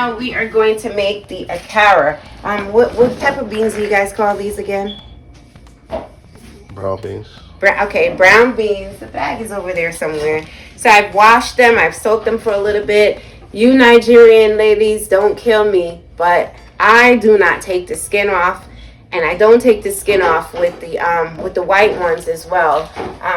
now we are going to make the Akara. What type of beans do you guys call these again? Brown beans. Okay, brown beans. The bag is over there somewhere. So I've washed them. I've soaked them for a little bit. You Nigerian ladies, don't kill me, but I do not take the skin off, and I don't take the skin off with the white ones as well,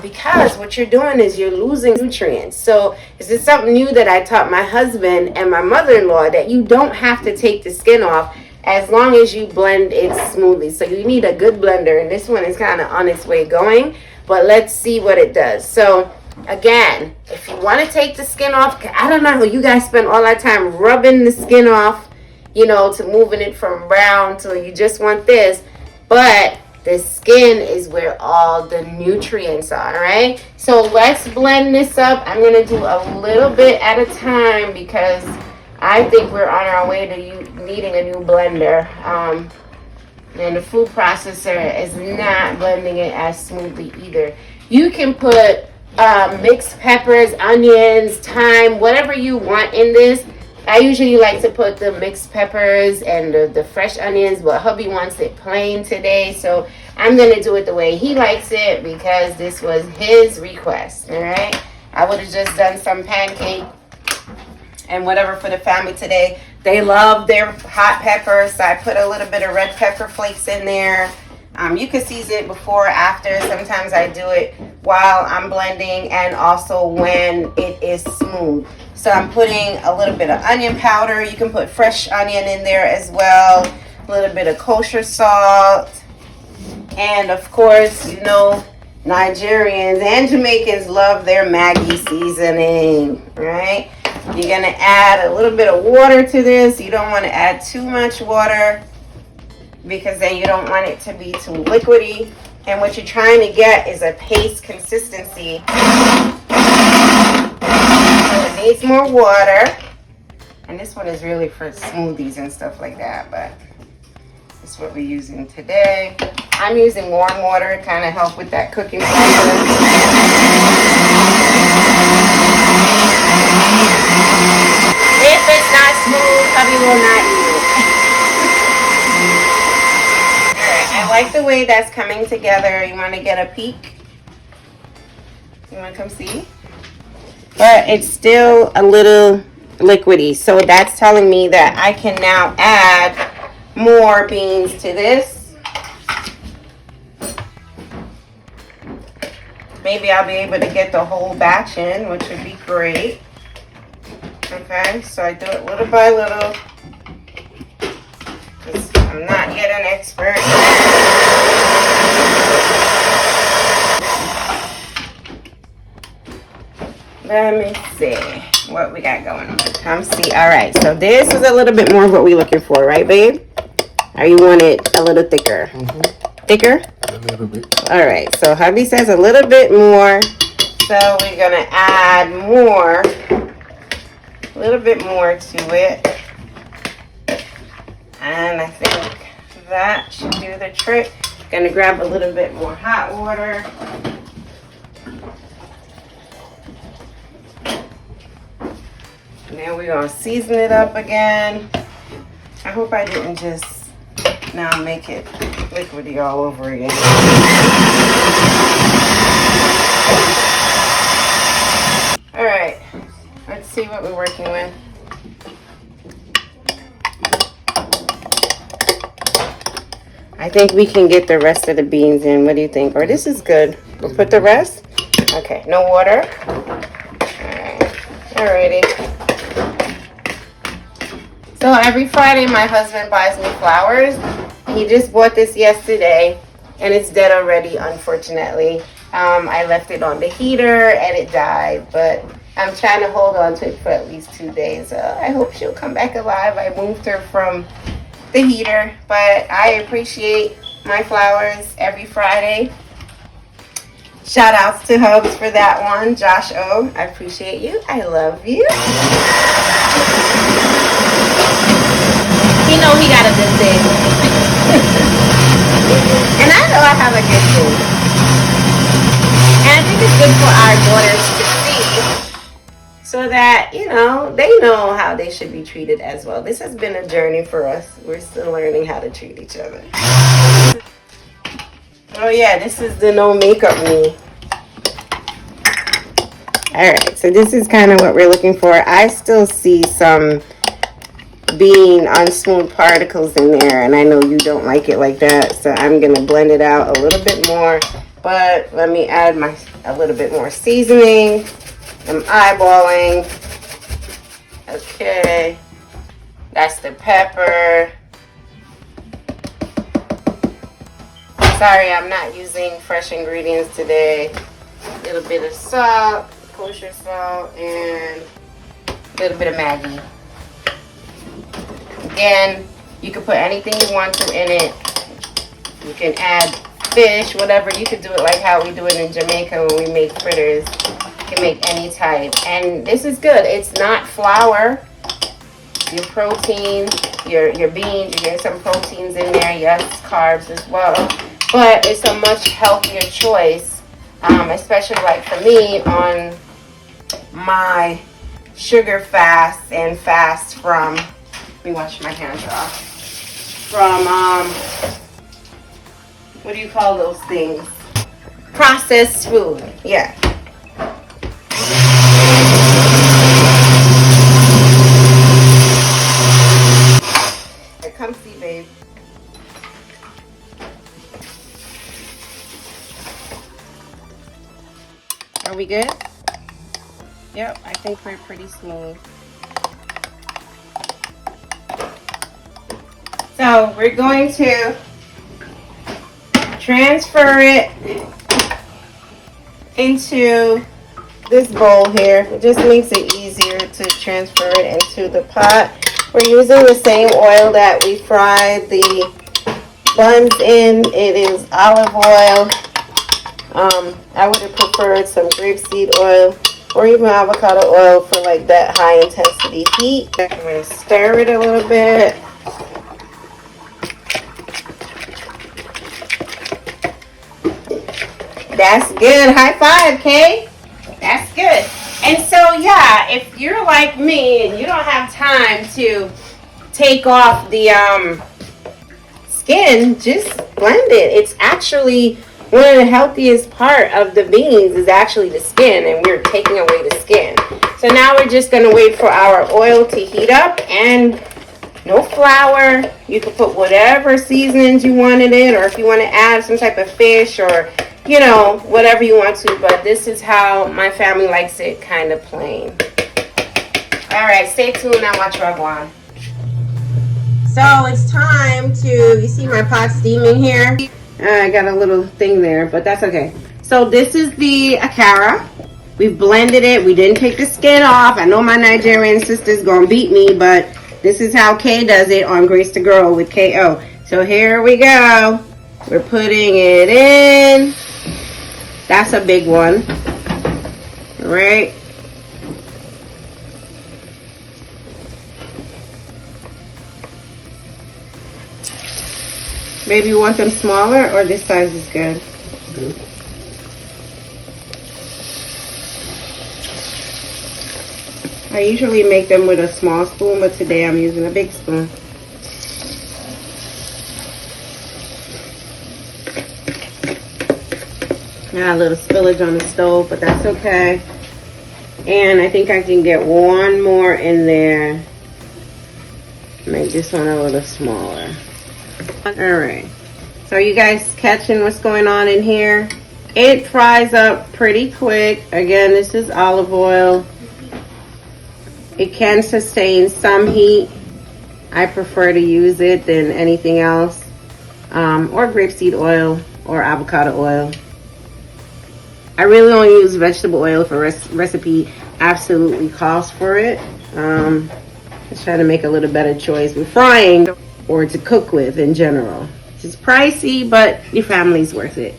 because what you're doing is you're losing nutrients. So this is something new that I taught my husband and my mother-in-law, that you don't have to take the skin off as long as you blend it smoothly. So you need a good blender, and this one is kind of on its way going, but let's see what it does. So again, if you want to take the skin off, I don't know how you guys spend all that time rubbing the skin off, you know, to moving it from brown to you just want this, but the skin is where all the nutrients are, right? So let's blend this up. I'm going to do a little bit at a time because I think we're on our way to you needing a new blender. And the food processor is not blending it as smoothly either. You can put mixed peppers, onions, thyme, whatever you want in this. I usually like to put the mixed peppers and the fresh onions, but hubby wants it plain today, so I'm going to do it the way he likes it because this was his request, all right? I would have just done some pancake and whatever for the family today. They love their hot peppers, so I put a little bit of red pepper flakes in there. You can season it before or after. Sometimes I do it while I'm blending and also when it is smooth. So I'm putting a little bit of onion powder. You can put fresh onion in there as well. A little bit of kosher salt. And of course, you know, Nigerians and Jamaicans love their Maggi seasoning, right? You're going to add a little bit of water to this. You don't want to add too much water because then you don't want it to be too liquidy. And what you're trying to get is a paste consistency. So it needs more water. And this one is really for smoothies and stuff like that, but that's what we're using today. I'm using warm water to kind of help with that cooking process. If it's not smooth, hubby will not eat it. Alright, I like the way that's coming together. You want to get a peek? You want to come see? But it's still a little liquidy, so that's telling me that I can now add more beans to this. Maybe I'll be able to get the whole batch in, which would be great. Okay, so I do it little by little. I'm not yet an expert. Let me see what we got going on. Come see. All right, so this is a little bit more of what we're looking for, right, babe? Or you want it a little thicker? Mm-hmm. Thicker? A little bit. All right, so hubby says a little bit more. So we're going to add more, a little bit more to it. And I think that should do the trick. Going to grab a little bit more hot water. And then we're going to season it up again. I hope I didn't just now make it liquidy all over again. All right, let's see what we're working with. I think we can get the rest of the beans in. What do you think? Or this is good. We'll put the rest. Okay, no water. All right, alrighty. So every Friday, my husband buys me flowers. He just bought this yesterday, and it's dead already, unfortunately. I left it on the heater, and it died, but I'm trying to hold on to it for at least 2 days. I hope she'll come back alive. I moved her from the heater, but I appreciate my flowers every Friday. Shout outs to Hubs for that one. Josh O, I appreciate you. I love you. He know he got a good thing. And I know I have a good thing. And I think it's good for our daughters to see. so that, you know, they know how they should be treated as well. This has been a journey for us. We're still learning how to treat each other. Oh yeah, this is the no makeup me. Alright, so this is kind of what we're looking for. I still see some bean unsmooth particles in there, and I know you don't like it like that, so I'm going to blend it out a little bit more. But let me add a little bit more seasoning. I'm eyeballing. Okay, that's the pepper. Sorry, I'm not using fresh ingredients today. A little bit of salt, kosher salt, and a little bit of Maggi. Again, you can put anything you want to in it. You can add fish, whatever. You could do it like how we do it in Jamaica when we make fritters. You can make any type. And this is good. It's not flour. Your protein, your beans, you're getting some proteins in there. Yes, carbs as well. But it's a much healthier choice, especially like for me on my sugar fast and fast from, let me wash my hands off, from, what do you call those things? Processed food, yeah. Here, come see, babe. Are we good? Yep, I think we're pretty smooth. So we're going to transfer it into this bowl here. It just makes it easier to transfer it into the pot. We're using the same oil that we fried the buns in. It is olive oil. I would have preferred some grapeseed oil or even avocado oil for like that high intensity heat. I'm going to stir it a little bit. That's good. High five, Kay. That's good. And so, yeah, if you're like me and you don't have time to take off the skin, just blend it. It's actually one of the healthiest part of the beans is actually the skin, and we're taking away the skin. So now we're just going to wait for our oil to heat up, and no flour. You can put whatever seasonings you want in it, or if you want to add some type of fish or, you know, whatever you want to. But this is how my family likes it, kind of plain. All right, stay tuned and watch Ragwan. So it's time to, you see my pot steaming here? I got a little thing there, but that's okay. So this is the Akara. We've blended it. We didn't take the skin off. I know my Nigerian sister's gonna beat me, but this is how Kay does it on Grace to Girl with KO. So here we go. We're putting it in. That's a big one. All right. Maybe you want them smaller, or this size is good? Good. I usually make them with a small spoon, but today I'm using a big spoon. Got a little spillage on the stove, but that's okay. And I think I can get one more in there. Make this one a little smaller. Alright, so you guys catching what's going on in here? It fries up pretty quick. Again, this is olive oil. It can sustain some heat. I prefer to use it than anything else. Or grapeseed oil or avocado oil. I really only use vegetable oil if a recipe absolutely calls for it. Just trying to make a little better choice with frying or to cook with in general. It's pricey, but your family's worth it.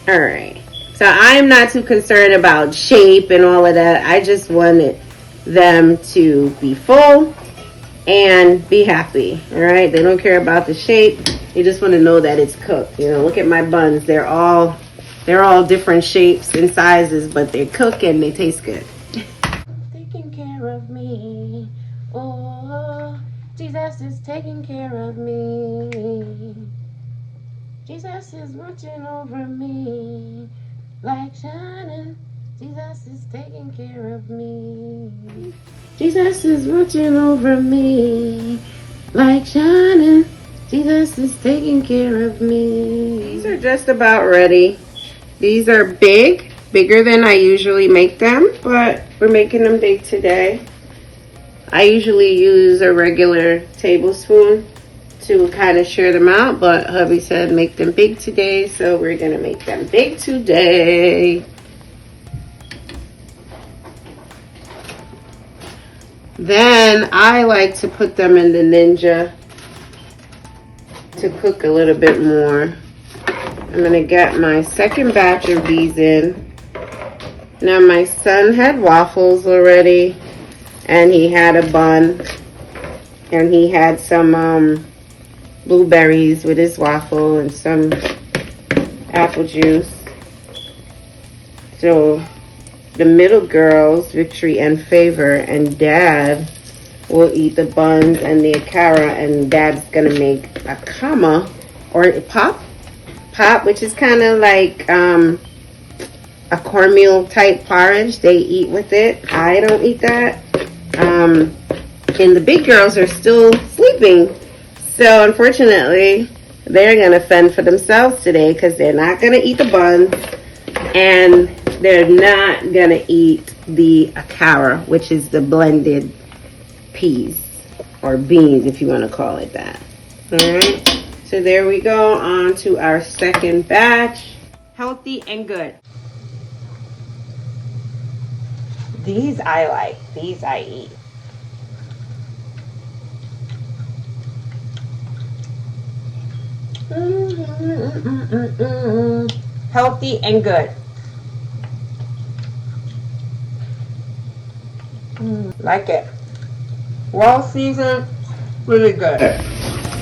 All right. So I'm not too concerned about shape and all of that. I just wanted them to be full and be happy. All right. They don't care about the shape. They just want to know that it's cooked. You know, look at my buns. They're all different shapes and sizes, but they're cooked and they taste good. taking care of me. Jesus is watching over me like shining. Jesus is taking care of me. Jesus is watching over me like shining. Jesus is taking care of me. These are just about ready. These are bigger than I usually make them, but we're making them big today. I usually use a regular tablespoon to kind of share them out, but hubby said make them big today, so we're gonna make them big today. Then I like to put them in the Ninja to cook a little bit more. I'm gonna get my second batch of these in. Now my son had waffles already, and he had a bun, and he had some blueberries with his waffle and some apple juice. So the middle girls, Victory and Favor, and Dad will eat the buns and the Akara, and Dad's gonna make a kama or pop, which is kind of like a cornmeal type porridge. They eat with it. I don't eat that. And the big girls are still sleeping. So unfortunately, they're going to fend for themselves today because they're not going to eat the buns and they're not going to eat the Akara, which is the blended peas or beans, if you want to call it that. All right. So there we go, on to our second batch. Healthy and good. These I like. These I eat. Healthy and good. Like it. Well seasoned, really good.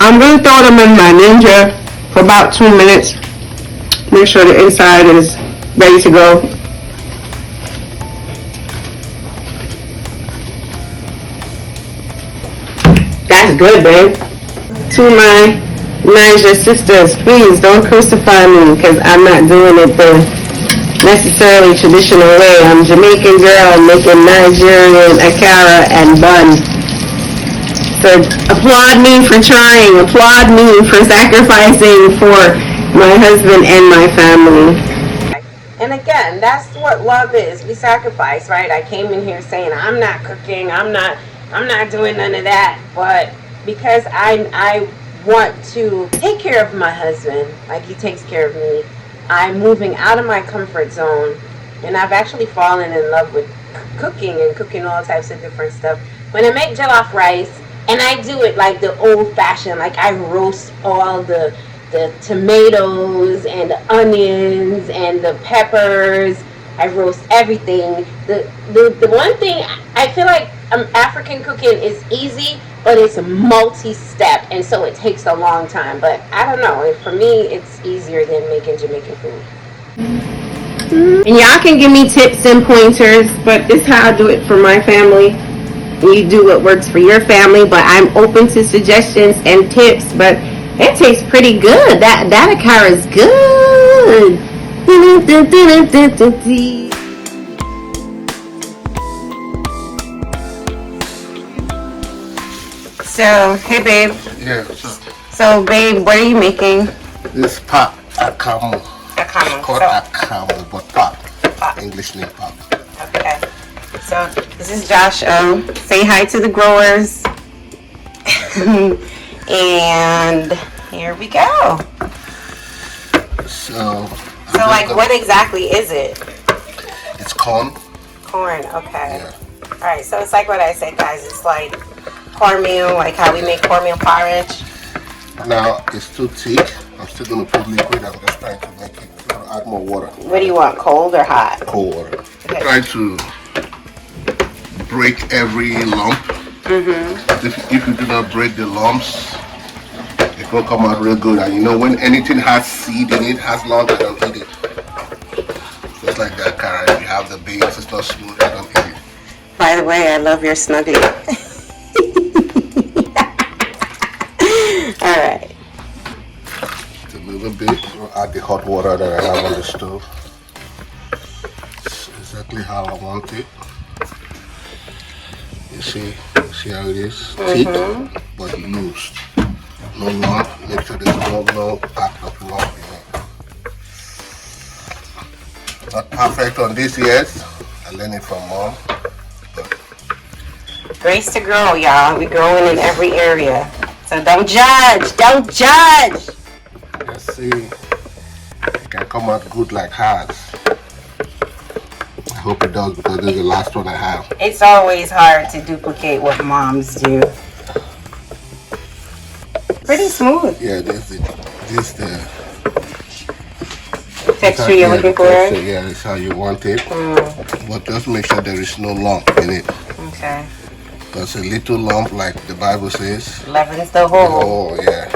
I'm going to throw them in my Ninja for about 2 minutes. Make sure the inside is ready to go. That's good, babe. To my Niger sisters, please don't crucify me because I'm not doing it the necessarily traditional way. I'm Jamaican girl making Nigerian Akara and bun. So applaud me for trying. Applaud me for sacrificing for my husband and my family. And again, that's what love is. We sacrifice, right? I came in here saying I'm not cooking. I'm not doing none of that. But because I want to take care of my husband like he takes care of me, I'm moving out of my comfort zone. And I've actually fallen in love with cooking and cooking all types of different stuff. When I make jollof rice, and I do it like the old-fashioned, like I roast all the tomatoes and the onions and the peppers. I roast everything. The one thing I feel like African cooking is easy, but it's multi-step, and so it takes a long time. But I don't know. For me, it's easier than making Jamaican food. And y'all can give me tips and pointers, but this is how I do it for my family. You do what works for your family, but I'm open to suggestions and tips. But it tastes pretty good. That Akara is good. So, hey babe. Yeah. So babe, what are you making? This pop, akamo. Akamo. Called akamo, but pop. English name pop. Okay. So this is Josh. Say hi to the growers. And here we go. So like, what exactly is it? It's corn. Corn. Okay. Yeah. All right. So it's like what I said, guys. It's like cornmeal, like how we make cornmeal porridge. Now it's too thick. I'm still gonna put liquid. I'm just trying to make it. I'm gonna add more water. What do you want? Cold or hot? Cold water. Okay. Try to break every lump. If you do not break the lumps, it will come out real good. And you know, when anything has seed in it, has lumps, I don't eat it. Just like that carrot, if you have the beans, it's not smooth, I don't eat it. By the way, I love your snuggly. Alright. A little bit. We'll add the hot water that I have on the stove. It's exactly how I want it. You see how it is? Thick, but loose. No lump. Make sure there's no pack of lump in it. Not perfect on this yet. I learned it from mom. Grace to grow, y'all. We growing in every area. So don't judge. Don't judge. Let's see. It can come out good like hers. I hope it does because this is the last one I have. It's always hard to duplicate what moms do. Pretty smooth. Yeah, this the Texture you're looking for? Yeah, that's how you want it. But just make sure there is no lump in it. Okay. Because a little lump, like the Bible says. Leaven's the whole. Oh, yeah.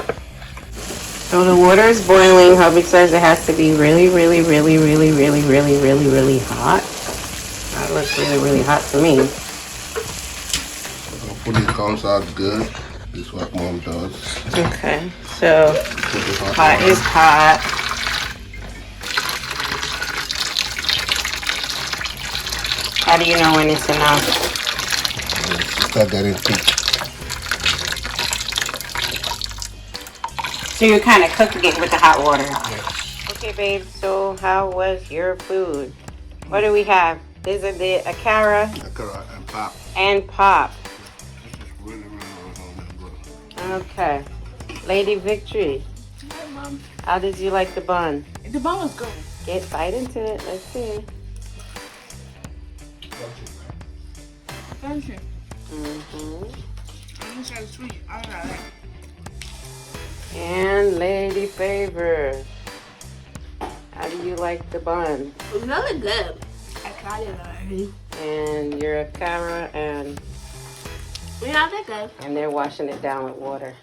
So the water is boiling. Hubby says it has to be really, really, really, really, really, really, really, really hot. That looks really, really hot to me. Hopefully it comes out good. This is what mom does. Okay, so hot is hot. How do you know when it's enough? Start getting thick. So you're kind of cooking it with the hot water. Yes. Okay, babe, so how was your food? What do we have? These are the Akara And pop. and Pop. This is really, really good. Okay. Lady Victory, Hi, Mom. how did you like the bun? The bun was good. Get bite into it. Let's see. Thank you. Mm-hmm. I'm so sweet. I like it. And Lady Favor, how do you like the bun? It's really good. I tried it already. And your Akara and Yeah, they're good. they're washing it down with water.